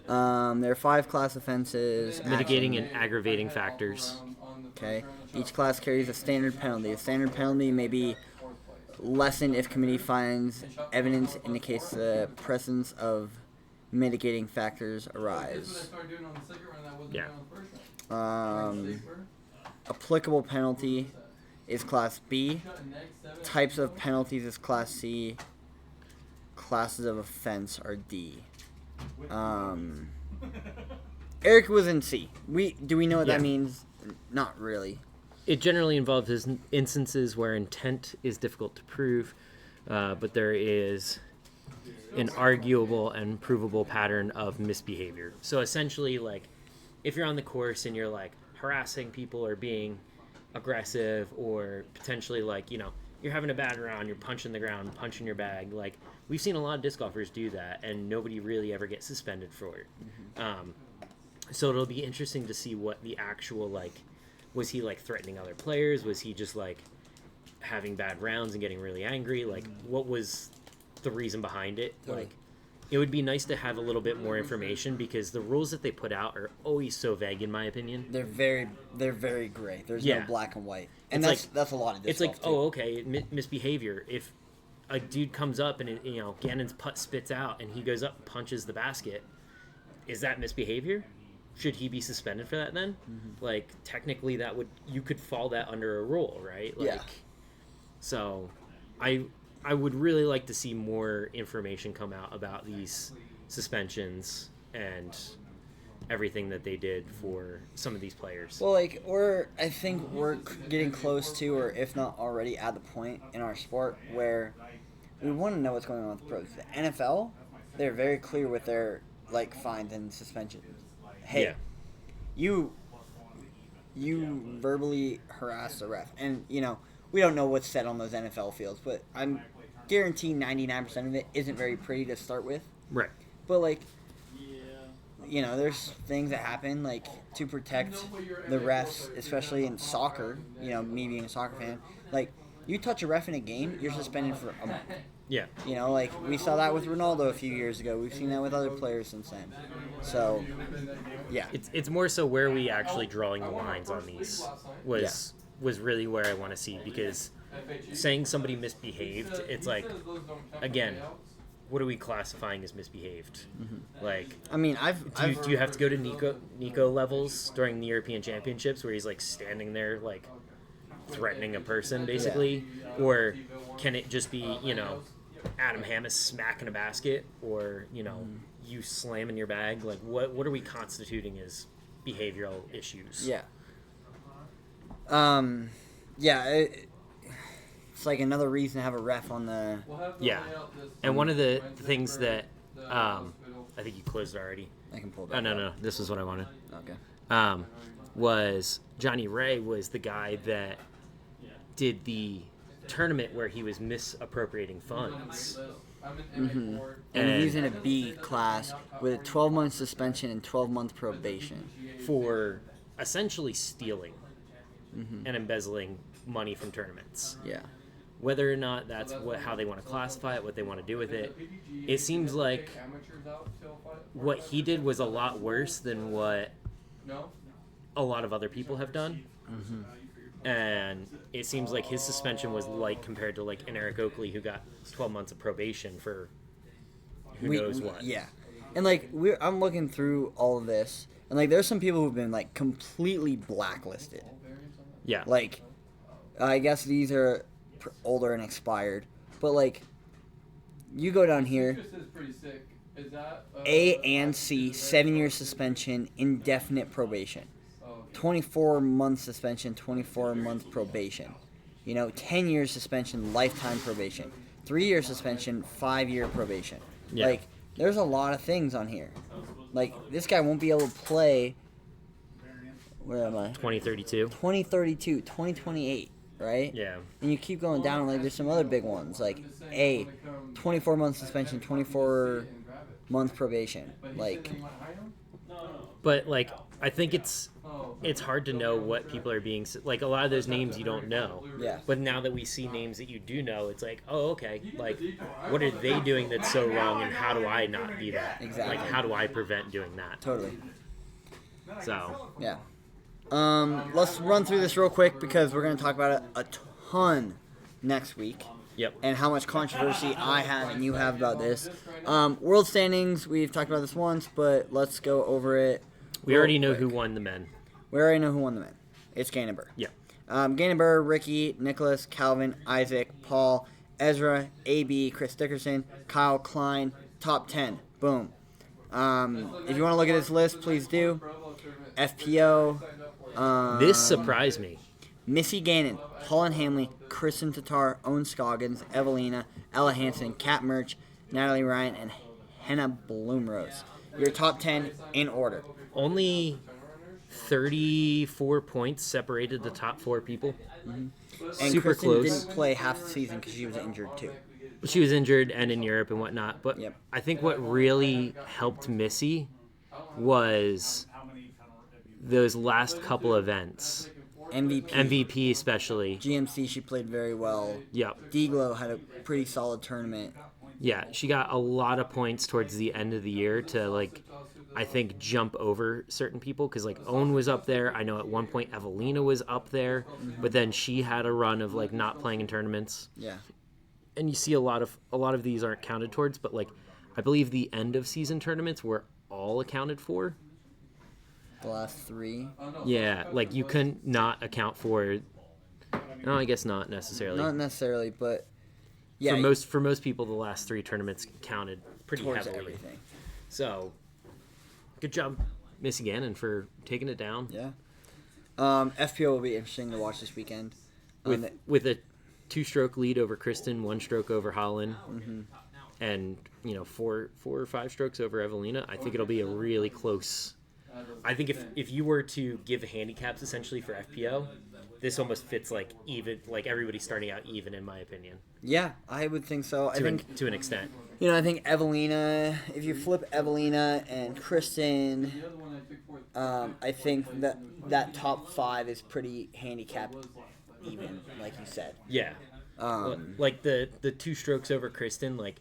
there are 5 class offenses. Mitigating and aggravating factors. Okay. Each class carries a standard penalty. A standard penalty may be lessened if committee finds evidence indicates the presence of mitigating factors arise. Yeah. Applicable penalty is Class B. Types of penalties is Class C. Classes of offense are D. Eric was in C. Do we know what that means? Not really. It generally involves instances where intent is difficult to prove, but there is an arguable and provable pattern of misbehavior. So essentially, like, if you're on the course and you're, like, harassing people or being aggressive or potentially, like, you know, you're having a bad round, you're punching the ground, punching your bag, like, we've seen a lot of disc golfers do that, and nobody really ever gets suspended for it. Mm-hmm. So it'll be interesting to see what the actual, like, was he, like, threatening other players? Was he just, like, having bad rounds and getting really angry? Like, what was the reason behind it? Like, it would be nice to have a little bit more information because the rules that they put out are always so vague, in my opinion. They're very gray. There's no black and white, and that's a lot of disc It's like, golf, oh, okay, misbehavior. If a dude comes up and Gannon's putt spits out and he goes up and punches the basket, is that misbehavior? Should he be suspended for that then? Mm-hmm. Like, technically you could fall that under a rule, right? Like, yeah. So I would really like to see more information come out about these suspensions and everything that they did for some of these players. Well, like, I think we're getting close to, or if not already at the point in our sport where we want to know what's going on with the pros. The NFL, they're very clear with their, like, fines and suspensions. Hey, you verbally harassed the ref. And, we don't know what's said on those NFL fields, but I'm guaranteeing 99% of it isn't very pretty to start with. Right. But, like, there's things that happen, like, to protect the refs, especially in soccer, me being a soccer fan. Like, you touch a ref in a game, you're suspended for a month. Yeah. Like, we saw that with Ronaldo a few years ago. We've seen that with other players since then. So, Yeah. It's more so where are we actually drawing the lines on these was really where I want to see, because saying somebody misbehaved, it's like, again, what are we classifying as misbehaved? Like, I mean, do you have to go to Nico levels during the European Championships where he's like standing there like threatening a person basically, or can it just be, you know, Adam Hammis smacking a basket, or, you know, you slamming your bag? Like, what are we constituting as behavioral issues? Yeah. It's like another reason to have a ref on the. Yeah. And one of the things that I think you closed it already. I can pull it Oh back. no, this is what I wanted. Okay. Was Johnny Ray was the guy that did the tournament where he was misappropriating funds. And he's in a B class with a 12-month suspension and 12-month probation. For essentially stealing and embezzling money from tournaments. Yeah. Whether or not that's how they want to classify it, what they want to do with it, it seems like what he did was a lot worse than what a lot of other people have done. And it seems like his suspension was light compared to like an Eric Oakley who got 12 months of probation for who knows what. Yeah. And like I'm looking through all of this, and like there's some people who've been like completely blacklisted. Yeah. Like I guess these are older and expired, but like you go down here, A and C, 7-year suspension, indefinite probation. 24-month suspension, 24-month probation. 10-year suspension, lifetime probation. 3-year suspension, 5-year probation. Yeah. Like, there's a lot of things on here. Like, this guy won't be able to play. Where am I? 2032. 2032, 2028, right? Yeah. And you keep going down, like, there's some other big ones. Like, A, 24-month suspension, 24-month probation. Like. But, like, I think it's hard to know what people are being, like, a lot of those names you don't know. Yeah. But now that we see names that you do know, it's like, oh, okay, like, what are they doing that's so wrong, and how do I not be that? Exactly. Like, how do I prevent doing that? Totally. So. Yeah. Let's run through this real quick because we're going to talk about it a ton next week. Yep. And how much controversy I have and you have about this. World standings, we've talked about this once, but let's go over it. We already know who won the men. We already know who won the men. It's Ganenberg. Yeah. Ganenberg, Ricky, Nicholas, Calvin, Isaac, Paul, Ezra, AB, Chris Dickerson, Kyle Klein, top 10. Boom. If you want to look at this list, please do. FPO. This surprised me. Missy Gannon, Holland Hamley, Kristen Tatar, Owen Scoggins, Evelina, Ella Hansen, Kat Murch, Natalie Ryan, and Henna Bloomrose. Your top 10 in order. Only 34 points separated the top 4 people. And Super Kristen close. didn't play half the season because she was injured too. She was injured and in Europe and whatnot. But Yep. I think what really helped Missy was those last couple events. MVP especially. GMC, she played very well. Yep. D-Glow had a pretty solid tournament. Yeah, she got a lot of points towards the end of the year to, like, I think jump over certain people, because, like, Owen was up there. I know at one point Evelina was up there, but then she had a run of, like, not playing in tournaments. Yeah. And you see a lot of these aren't counted towards, but, like, I believe the end of season tournaments were all accounted for. The last 3. Yeah, like, you couldn't not account for. No, I guess not necessarily. Not necessarily, but yeah. For most people, the last 3 tournaments counted pretty towards heavily. everything. So, good job, Missy Gannon, for taking it down. Yeah. FPO will be interesting to watch this weekend. With a 2-stroke lead over Kristen, 1 stroke over Holland, and 4 or 5 strokes over Evelina. I think it'll be a really close. I think if you were to give handicaps essentially for FPO, this almost fits like even, like everybody's starting out even, in my opinion. Yeah, I would think so. I think to an extent. I think Evelina. If you flip Evelina and Kristen, I think that top 5 is pretty handicap even, like you said. Yeah. Like the 2 strokes over Kristen, like,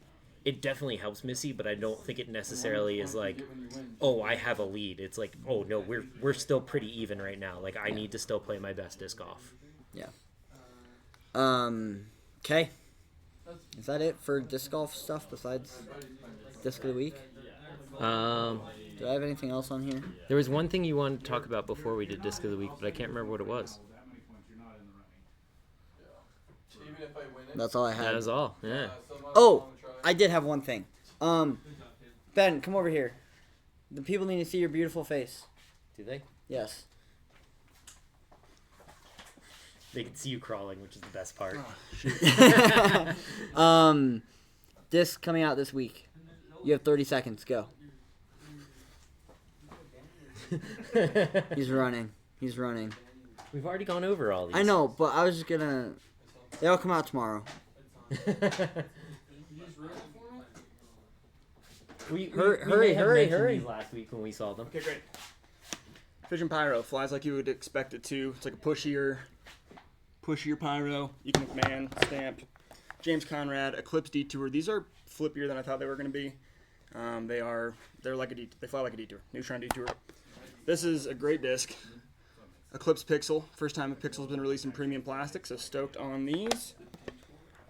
it definitely helps Missy, but I don't think it necessarily is like, oh, I have a lead. It's like, oh no, we're still pretty even right now. Like I need to still play my best disc golf. Yeah. Okay. Is that it for disc golf stuff besides disc of the week? There Do I have anything else on here? was one thing you wanted to talk about before we did disc of the week, but I can't remember what it was. Even if I win it, That's all I That had. was all. Yeah. Oh, I did have one thing. Ben, come over here. The people need to see your beautiful face. Do they? Yes. They can see you crawling, which is the best part. Disc coming out this week. You have 30 seconds. Go. He's running. He's running. We've already gone over all these. I know, but I was just gonna. They'll come out tomorrow. We Hurry, may have hurry, mentioned hurry. these last week when we saw them. Okay, great. Fission Pyro flies like you would expect it to. It's like a pushier Pyro. Ethan McMahon stamped. James Conrad Eclipse Detour. These are flippier than I thought they were going to be. They're like they fly like a Detour. Neutron Detour. This is a great disc. Eclipse Pixel. First time a Pixel's been released in premium plastic, so stoked on these.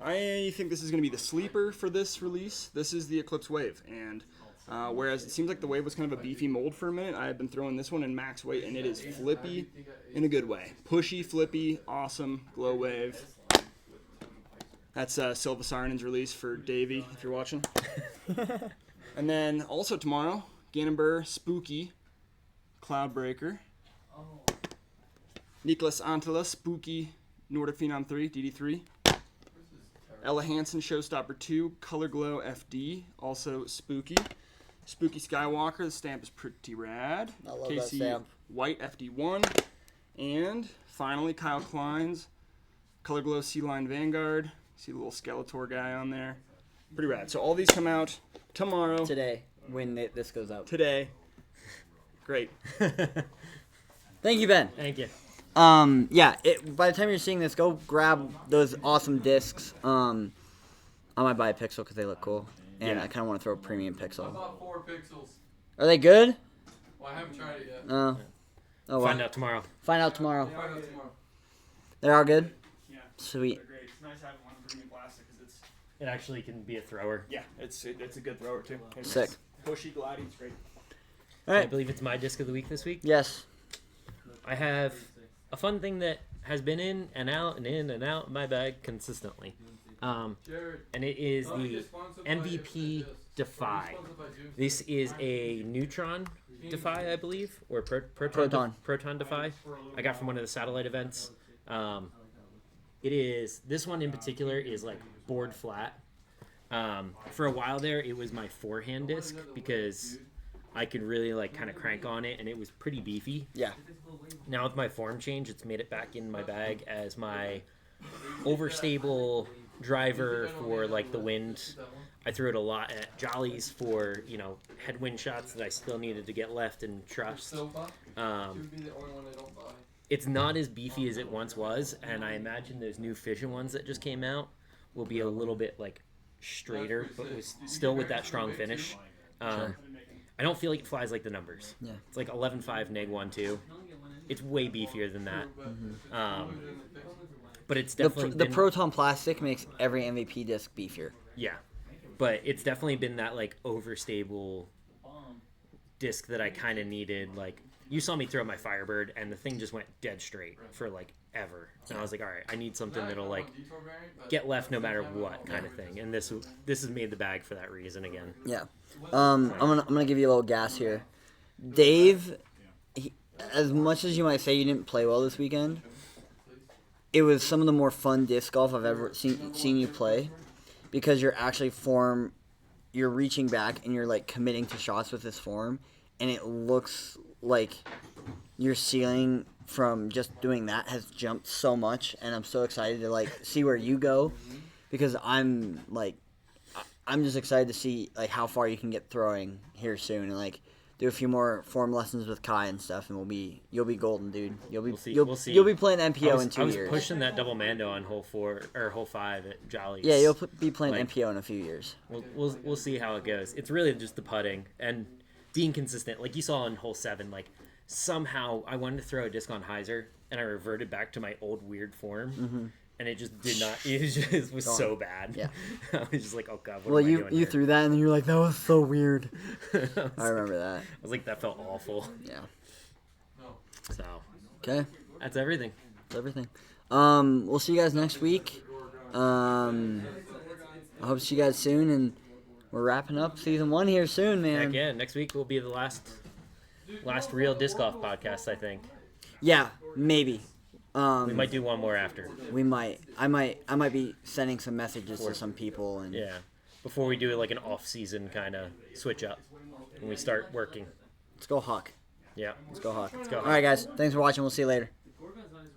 I think this is going to be the sleeper for this release. This is the Eclipse Wave, and whereas it seems like the Wave was kind of a beefy mold for a minute, I have been throwing this one in max weight, and it is flippy in a good way. Pushy, flippy, awesome, glow wave. That's Silva Sarinen's release for Davey, if you're watching. And then also tomorrow, Gannon Spooky Cloudbreaker. Nicholas Antela Spooky Nordic Phenom 3 DD3. Ella Hansen Showstopper 2 Color Glow FD, also spooky. Spooky Skywalker, the stamp is pretty rad. I love that stamp. White FD1. And finally, Kyle Klein's Color Glow Sea Line Vanguard. See the little Skeletor guy on there. Pretty rad. So all these come out tomorrow. Today, when this goes out. Today. Great. Thank you, Ben. Thank you. Yeah. By the time you're seeing this, go grab those awesome discs. I might buy a Pixel because they look cool, and Yeah. I kind of want to throw a premium I Pixel. bought 4 pixels. Are they good? Well, I haven't tried it yet. Oh. Oh, Find well. out tomorrow. Find out tomorrow. I'll find out tomorrow. They're all good. Yeah. Sweet. They're great. It's nice having one in premium plastic because It actually can be a thrower. it's a good thrower too. It's Sick. Pushy, glidey, it's great. All I right. believe it's my disc of the week this week. Yes. I have a fun thing that has been in and out my bag consistently. Jared, And it is don't the get sponsored by MVP this. Defy. Are you sponsored by Zoom? This is a Neutron Defy, I believe, or Proton. Proton Defy. I got from one of the satellite events. It is, this one in particular is like board flat. For a while there, it was my forehand disc because I could really like kind of crank on it, and it was pretty beefy. Yeah. Now with my form change, it's made it back in my bag as my overstable driver for like the wind. I threw it a lot at Jollies for, headwind shots that I still needed to get left and trust. Silva? Um, She would be the only one I don't buy. it's not as beefy as it once was, and I imagine those new Fission ones that just came out will be a little bit like straighter, but still with that strong finish. I don't feel like it flies like the numbers. Yeah. It's like 11.5 neg 1.2. It's way beefier than that. But it's definitely The been, Proton plastic makes every MVP disc beefier. yeah. But it's definitely been that like overstable disc that I kind of needed. Like you saw me throw my Firebird, and the thing just went dead straight for like ever. And I was like, all right, I need something that'll like get left no matter what kind of thing. And this has made the bag for that reason again. Yeah. I'm gonna give you a little gas here. Dave, as much as you might say you didn't play well this weekend, it was some of the more fun disc golf I've ever seen you play, because you're reaching back and you're like committing to shots with this form, and it looks like your ceiling from just doing that has jumped so much, and I'm so excited to like see where you go, because I'm just excited to see like how far you can get throwing here soon, and like do a few more form lessons with Kai and stuff, and you'll be golden, dude. We'll see. You'll be playing MPO in 2 I was years. pushing that double mando on hole 4 or hole 5 at Jolley. Yeah, you'll be playing Like- MPO in a few years. We'll see how it goes. It's really just the putting and being consistent. Like you saw in hole 7, like somehow I wanted to throw a disc on hyzer and I reverted back to my old weird form. And it just did not. It just was so bad. Yeah. I was just like, oh god. What Well, am I you doing you here? threw that, and then you're like, that was so weird. I I remember that. was like, that felt awful. Yeah. So Okay. that's everything. That's everything. We'll see you guys next week. I hope to see you guys soon, and we're wrapping up season 1 here soon, man. Heck yeah, next week will be the last real disc golf podcast, I think. Yeah, maybe. We might do one more after. We might. I might be sending some messages to some people, and Yeah. Before we do like an off-season kind of switch up when we start working. let's go Hawk. Yeah. Let's go Hawk. Let's go. All right, guys. Thanks for watching. We'll see you later. The Gorgon's on his